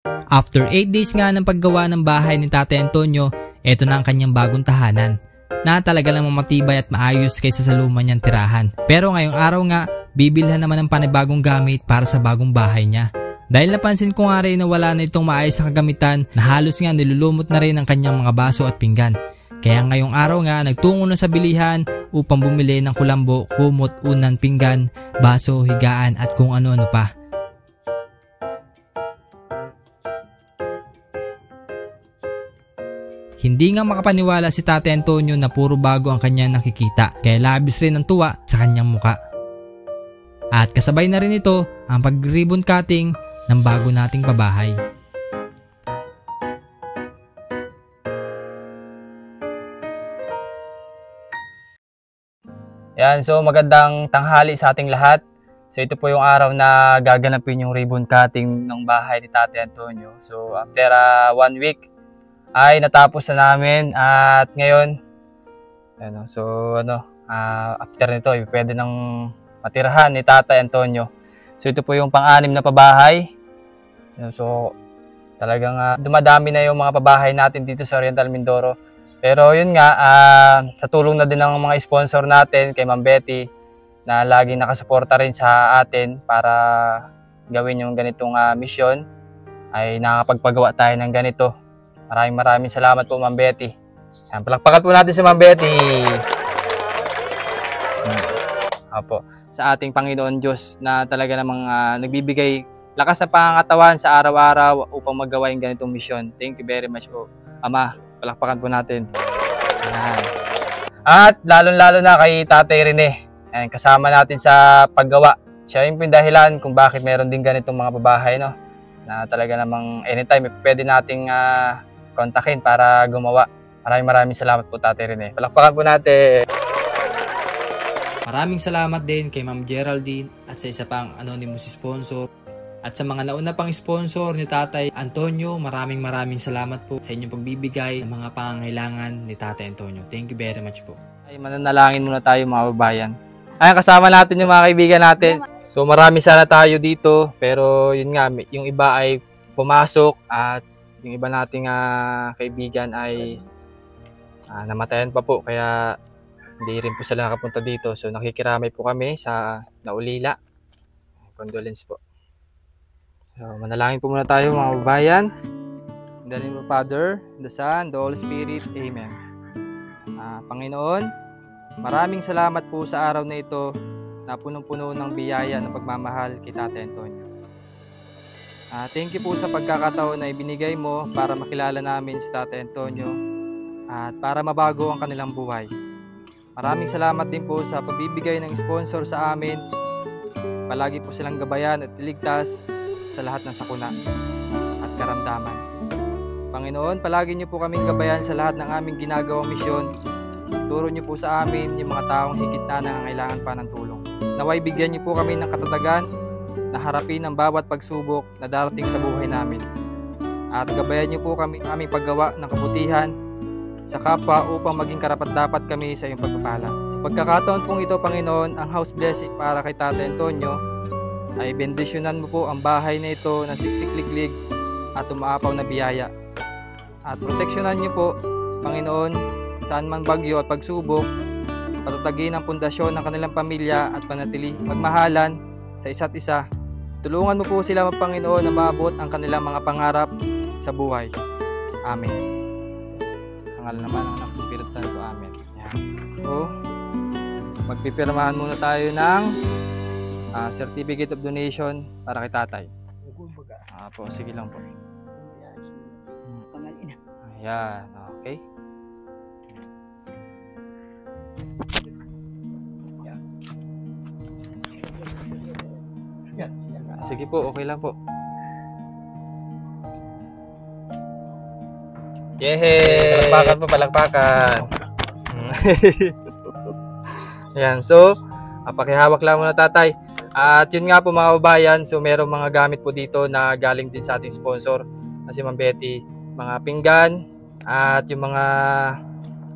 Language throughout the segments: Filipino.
After 8 days nga ng paggawa ng bahay ni Tatay Antonio, eto na ang kanyang bagong tahanan na talaga namang matibay at maayos kaysa sa luma niyang tirahan. Pero ngayong araw nga, bibilhan naman ng panibagong gamit para sa bagong bahay niya. Dahil napansin ko nga rin na wala na itong maayos na kagamitan na halos nga nilulumot na rin ang kanyang mga baso at pinggan. Kaya ngayong araw nga nagtungo na sa bilihan upang bumili ng kulambo, kumot, unan, pinggan, baso, higaan at kung ano-ano pa. Hindi nga makapaniwala si Tatay Antonio na puro bago ang kanyang nakikita, kaya labis rin ang tuwa sa kanyang muka. At kasabay na rin ito ang pag-ribbon cutting ng bago nating pabahay. Yan, so magandang tanghali sa ating lahat. So ito po yung araw na gaganapin yung ribbon cutting ng bahay ni Tatay Antonio. So after 1 week ay natapos na namin at ngayon after nito ay pwede nang matirahan ni Tatay Antonio. So ito po yung pang-anim na pabahay. So talagang dumadami na yung mga pabahay natin dito sa Oriental Mindoro. Pero yun nga, sa tulong na din ng mga sponsor natin kay Ma'am Betty na laging nakasuporta rin sa atin para gawin yung ganitong misyon, ay nakakapagpagawa tayo ng ganito. Maraming salamat po Ma'am Betty. Yan, palakpakan po natin si Ma'am Betty. Opo, sa ating Panginoon Diyos na talaga namang nagbibigay lakas na pangangatawan sa araw-araw upang magawa yung ganitong misyon. Thank you very much po, Ama. Palakpakan po natin. Yan. At lalong-lalo na kay Tatay Rene. Yan, kasama natin sa paggawa. Siya yung dahilan kung bakit meron din ganitong mga pabahay, no? Na talaga namang anytime pwede nating kontakin para gumawa. Maraming salamat po Tatay Rene. Palakpakan po natin. Maraming salamat din kay Ma'am Geraldine at sa isa pang anonymous sponsor. At sa mga nauna pang sponsor ni Tatay Antonio, maraming salamat po sa inyong pagbibigay ng mga pangangailangan ni Tatay Antonio. Thank you very much po. Ay, mananalangin muna tayo mga babayan. Ay, kasama natin yung mga kaibigan natin. So marami sana tayo dito, pero yun nga, yung iba ay pumasok at yung iba nating kaibigan ay namatayan pa po, kaya hindi rin po sila nakapunta dito. So nakikiramay po kami sa naulila. Condolence po. So manalangin po muna tayo mga kababayan. In the name of the Father, the Son, the Holy Spirit. Amen. Panginoon, maraming salamat po sa araw na ito na punong-puno ng biyaya ng pagmamahal kay Tatay Antonio. Thank you po sa pagkakataon na ibinigay mo para makilala namin si Tatay Antonio at para mabago ang kanilang buhay. Maraming salamat din po sa pagbibigay ng sponsor sa amin. Palagi po silang gabayan at iligtas sa lahat ng sakuna at karamdaman. Panginoon, palagi niyo po kaming gabayan sa lahat ng aming ginagawang misyon. Turo niyo po sa amin yung mga taong higit na nangangailangan pa ng tulong. Naway bigyan niyo po kami ng katatagan na harapin ang bawat pagsubok na darating sa buhay namin. At gabayan niyo po kami aming paggawa ng kabutihan sa kapwa upang maging karapat-dapat kami sa iyong pagpapala. Sa pagkakataon pong ito, Panginoon, ang house blessing para kay Tatay Antonio ay bendisyonan mo po ang bahay na ito ng siksik-liglig at umaapaw na biyaya. At proteksyonan niyo po, Panginoon, saan man bagyo at pagsubok, patatagin ang pundasyon ng kanilang pamilya at panatili magmahalan sa isa't isa. Tulungan mo po sila, Panginoon, na maabot ang kanilang mga pangarap sa buhay. Amen. Sa ngalan naman ng Espiritu Santo. Amen. Yan. So, magpipirmahan muna tayo ng certificate of donation para kay Tatay. Po, sige lang po. Ayan, okay. Sige po, okay lang po. Yehey! Palakpakan po, palakpakan. Ayan, so, pakihawak lang muna Tatay. At yun nga po mga kababayan, so merong mga gamit po dito na galing din sa ating sponsor na si Ma'am Betty. Mga pinggan at yung mga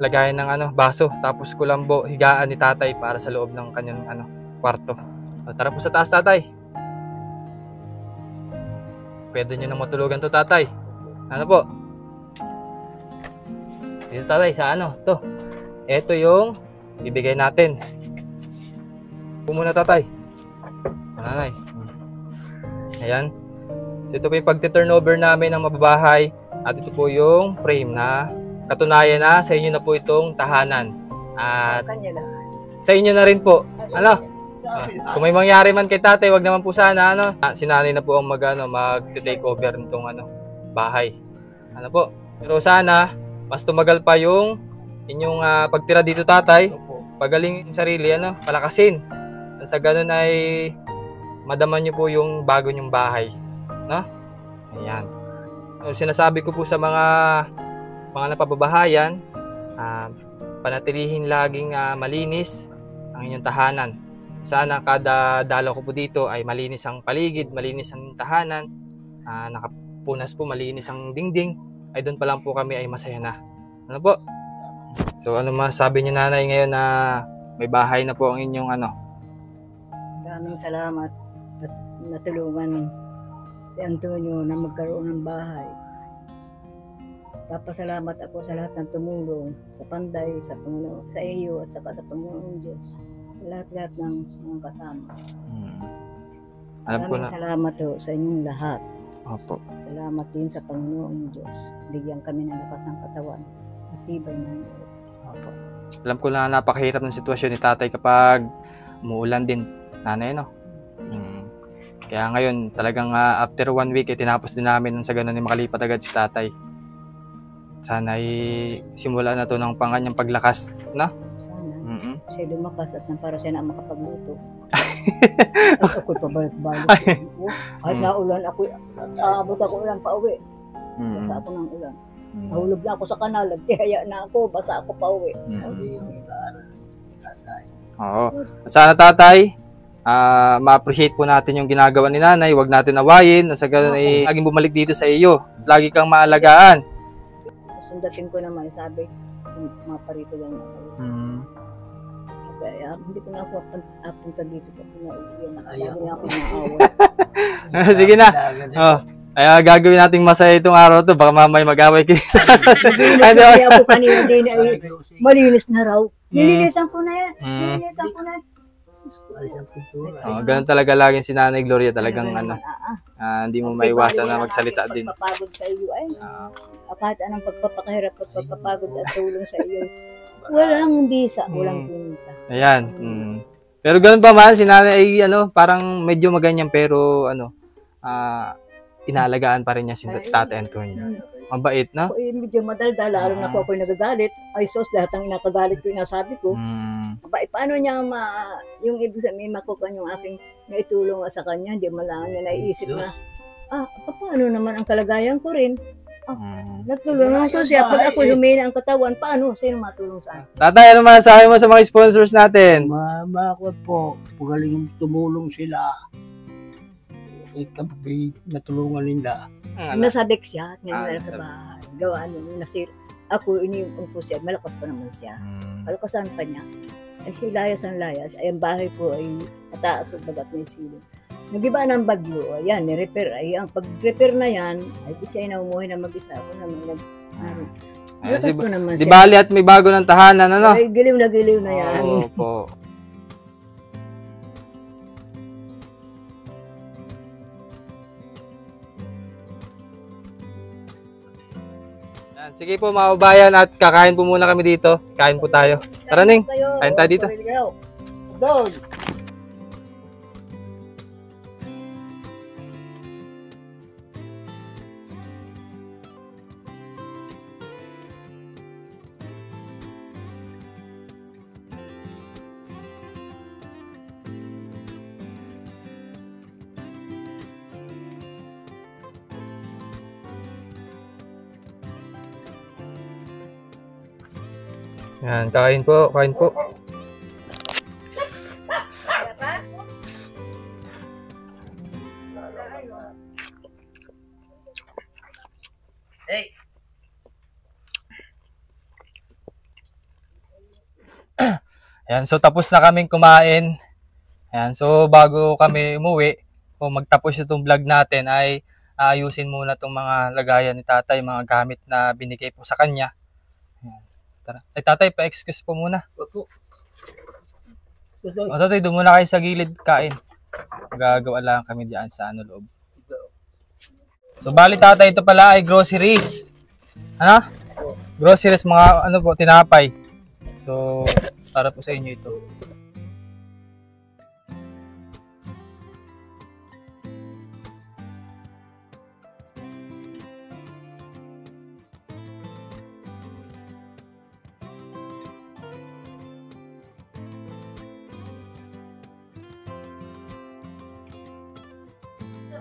lagayan ng baso, tapos kulambo, higaan ni Tatay para sa loob ng kanyang kwarto. So, tara po sa taas, Tatay. pwede nyo nang matulugan to, tatay. Ano po? Dito, tatay, sa ano? To. Ito yung bibigay natin. Muna, tatay. Nanay. Ayan. So, ito po yung pagti-turnover namin ng mababahay. At ito po yung frame na katunayan na sa inyo na po itong tahanan. At sa inyo na rin po. Ano? Kung may mangyari man kay tatay, wag naman po sana, ano? Si nanay na po ang mag-take over nitong bahay. Ano po? Pero sana, mas tumagal pa yung inyong pagtira dito, tatay. Pagalingin sarili, palakasin. At sa ganun ay madaman nyo po yung bago nyong bahay. No? Ayan. So, sinasabi ko po sa mga napababahayan, panatilihin laging malinis ang inyong tahanan. Sana kada dalaw ko po dito ay malinis ang paligid, malinis ang tahanan, nakapunas po, malinis ang dingding, ay doon pa lang po kami ay masaya na. Ano po? So ano masabi niyo, nanay, ngayon na may bahay na po ang inyong Maraming salamat at natulungan si Antonio na magkaroon ng bahay. Papasalamat ako sa lahat ng tumulong, sa Panday, sa Panginoon, sa iyo at saka sa Panginoon Diyos, sa lahat-lahat ng mga kasama. Alam ko na. Salamat po sa inyong lahat. Opo. Salamat din sa Panginoon Diyos. Bigyan kami ng lakas ng katawan at tibay ng loob. Opo. Alam ko na napakahirap ng sitwasyon ni tatay kapag umuulan din, nanay, no? Kaya ngayon, talagang after 1 week, tinapos din namin sa ganun makalipat agad si tatay. Sana ay simula na to ng kanyang paglakas, no? Sana. Siya lumakas at para siya na makapagluto. At ako'y pabalik-balik. Kahit naulan ako, aabot ako ulan pa uwi. Basta ako ng ulan. Nahulog na ako sa kanal, nagtihaya na ako, basta ako pa uwi. Oo. At sana, tatay, ma-appreciate po natin yung ginagawa ni nanay, huwag natin awayin, sa ganun ay laging bumalik dito sa iyo, lagi kang maalagaan. Sundatin ko naman, sabi, maparito lang na kayo. Kaya hindi ko na ako apunta dito pag pinauwian. Lagi na ako naawa. Sige na. Kaya gagawin nating masaya itong araw to, baka mamay mag-away kayo. Hindi ako kanina din ay malinis na raw. Nilinisan ko na yan. Nilinisan ko na yan. Ganun talaga laging si Nanay Gloria, talagang hindi mo maiwasan na magsalita din. Pagpapagod sa iyo ay kahit anong pagpapakahirap, pagpapagod at tulong sa iyo, walang bisa, walang pinita. Ayan. Pero ganun pa man, si Nanay ay parang medyo maganyan, pero inaalagaan pa rin niya si Tatay Antonio. Mabait, no? Medyo madaldal, lalo na ako'y nagagalit. Ay sos, lahat ang inakagalit ko, inasabi ko. Mabait, paano niya yung ibig sabihin makukuha yung aking naitulong sa kanya, hindi mo lang niya naiisip na, paano naman ang kalagayan ko rin? Natulungan ko siya. Pag ako humina ang katawan, paano? Sino matulong sa akin? Tatay, ano masasabi mo sa mga sponsors natin? Bakit po, pagaling tumulong sila. Ikabi, natulungan nila. Nasabi ko siya, at ngayon sa bahay. Gawaan mo, ako iniipon ko siya, malakas pa naman siya. Kalakasan pa niya. Ay siya layas ang layas. Ay ang bahay po ay mataas o bagat may silong. Nag-iba ng bagyo, ayan, ni-repair. Ay, ang pag-repair na yan, ay siya ay naumuhay na mag-isa. Ako naman, malakas pa naman siya. Di bali at may bago ng tahanan, ano? Ay, giliw na yan. Opo. Sige po mga kabayan, at kakain po muna kami dito. Kain po tayo. Tara, Ning. Kain tayo dito. Doon. Yan, kain po, kain po. Yan, so tapos na kaming kumain. Yan, so bago kami umuwi, o magtapos itong vlog natin ay Aayusin muna itong mga lagayan ni tatay, mga gamit na binigay po sa kanya. Ayan. Tara. Ay tatay, pa-excuse po muna. Opo. O tatay, doon muna kayo sa gilid kain. Gagawa lang kami diyan sa loob. So bali tatay, ito pala ay groceries. Ano? Groceries, mga po, tinapay. So para po sa inyo ito.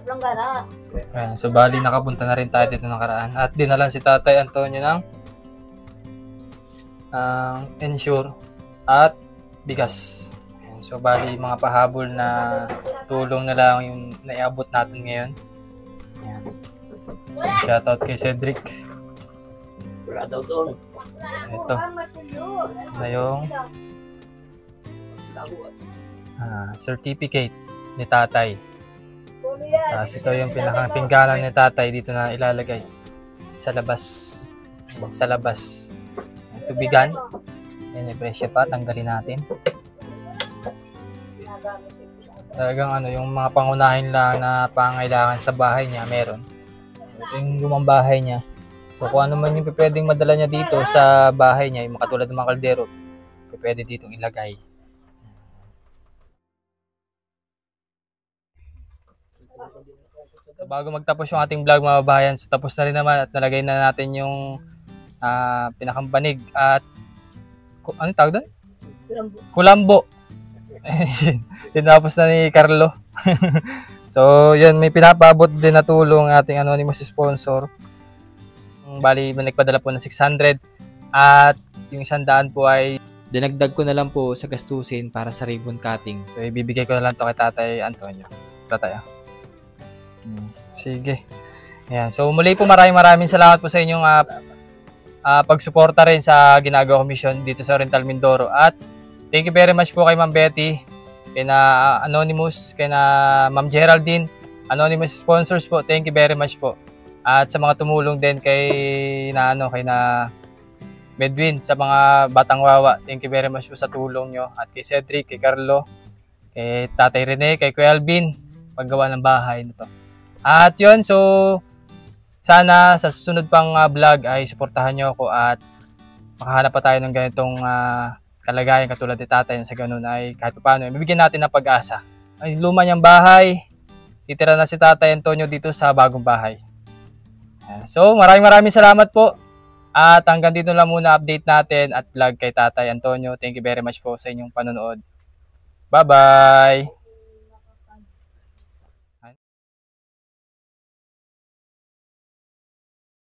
Langgana. Ayan, so bali nakapunta na rin tayo dito nakaraan. At dinalan si Tatay Antonio ng ensure at bigas. Ayan, so bali mga pahabol na tulong na lang yung naiabot natin ngayon. Ayan. Shoutout kay Cedric. Wala daw doon. Ito na yung certificate ni Tatay. Tapos ito yung pinakang pingganan ni Tatay, dito na ilalagay sa labas. Sa labas. Yung tubigan. Yan yung presyo pa, tanggalin natin. Talagang yung mga pangunahin lang na pangailangan sa bahay niya, meron. Ito yung lumang bahay niya. So kung ano man yung pwedeng madala niya dito sa bahay niya, yung katulad ng mga kaldero, pwede ditong ilagay. So, bago magtapos yung ating vlog mga babayan, so tapos na rin naman at nalagay na natin yung pinakambanig at ano tawag doon? Kulambo. Tinapos na ni Carlo. So yun, may pinapaabot din na tulong ating anonymous sponsor. Bali, nagpadala po ng 600 at yung 100 po ay dinagdag ko na lang po sa gastusin para sa ribbon cutting. So ibibigay ko na lang to kay Tatay Antonio. Tatay. Sige. Ayan. So muli po maraming salamat po sa inyong pagsuporta rin sa ginagawa ko mission dito sa Oriental Mindoro. At thank you very much po kay Ma'am Betty, kay na Anonymous, kay na Ma'am Geraldine, Anonymous sponsors po. Thank you very much po. At sa mga tumulong din kay na Medwin, sa mga batang wawa. Thank you very much po sa tulong nyo. At kay Cedric, kay Carlo, kay Tatay Rene, kay Kuya Alvin, paggawa ng bahay nito. At yun, so sana sa susunod pang vlog ay suportahan nyo ako at makahanap pa tayo ng ganitong kalagayan katulad ni Tatay. Sa ganun ay kahit paano, bibigyan natin ng pag-asa. Ay luma niyang bahay, titira na si Tatay Antonio dito sa bagong bahay. So maraming salamat po. At hanggang dito lang muna update natin at vlog kay Tatay Antonio. Thank you very much po sa inyong panonood. Bye-bye!